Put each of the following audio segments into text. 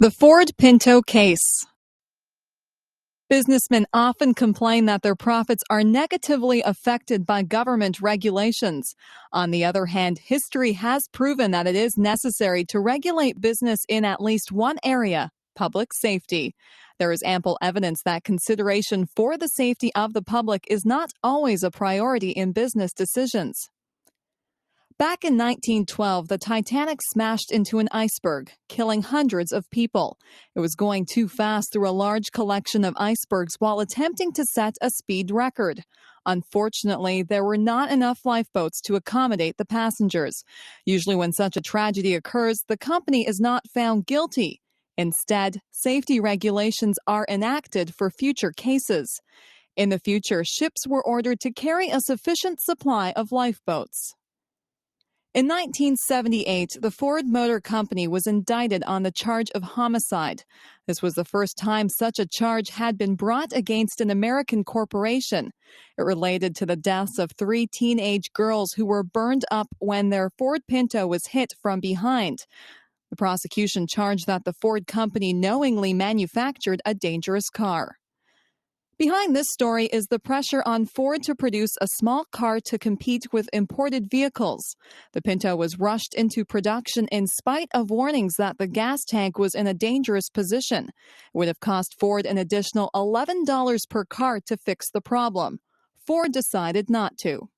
The Ford Pinto case. Businessmen often complain that their profits are negatively affected by government regulations. On the other hand, history has proven that it is necessary to regulate business in at least one area: public safety. There is ample evidence that consideration for the safety of the public is not always a priority in business decisions. Back in 1912, the Titanic smashed into an iceberg, killing hundreds of people. It was going too fast through a large collection of icebergs while attempting to set a speed record. Unfortunately, there were not enough lifeboats to accommodate the passengers. Usually, when such a tragedy occurs, the company is not found guilty. Instead, safety regulations are enacted for future cases. In the future, ships were ordered to carry a sufficient supply of lifeboats. In 1978, the Ford Motor Company was indicted on the charge of homicide. This was the first time such a charge had been brought against an American corporation. It related to the deaths of 3 teenage girls who were burned up when their Ford Pinto was hit from behind. The prosecution charged that the Ford Company knowingly manufactured a dangerous car. Behind this story is the pressure on Ford to produce a small car to compete with imported vehicles. The Pinto was rushed into production in spite of warnings that the gas tank was in a dangerous position. It would have cost Ford an additional $11 per car to fix the problem. Ford decided not to.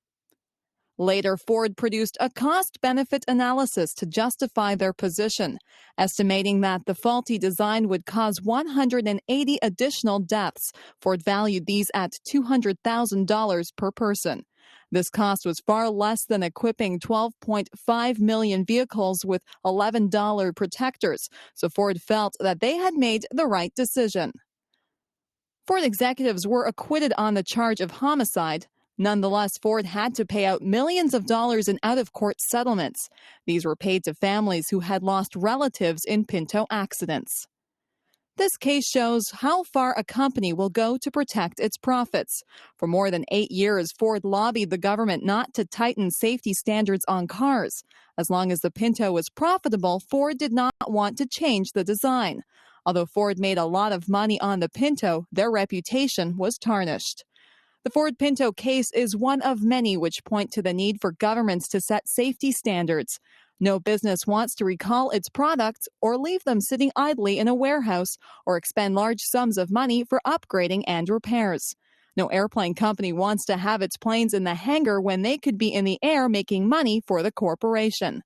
Later, Ford produced a cost-benefit analysis to justify their position, estimating that the faulty design would cause 180 additional deaths. Ford valued these at $200,000 per person. This cost was far less than equipping 12.5 million vehicles with $11 protectors, so Ford felt that they had made the right decision. Ford executives were acquitted on the charge of homicide. Nonetheless, Ford had to pay out millions of dollars in out-of-court settlements. These were paid to families who had lost relatives in Pinto accidents. This case shows how far a company will go to protect its profits. For more than 8 years, Ford lobbied the government not to tighten safety standards on cars. As long as the Pinto was profitable, Ford did not want to change the design. Although Ford made a lot of money on the Pinto, their reputation was tarnished. The Ford Pinto case is one of many which point to the need for governments to set safety standards. No business wants to recall its products or leave them sitting idly in a warehouse or expend large sums of money for upgrading and repairs. No airplane company wants to have its planes in the hangar when they could be in the air making money for the corporation.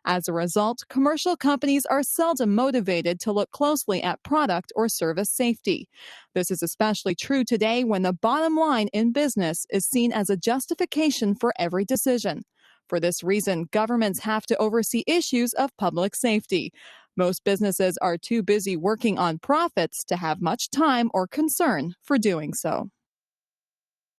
As a result, commercial companies are seldom motivated to look closely at product or service safety. This is especially true today when the bottom line in business is seen as a justification for every decision. For this reason, governments have to oversee issues of public safety. Most businesses are too busy working on profits to have much time or concern for doing so.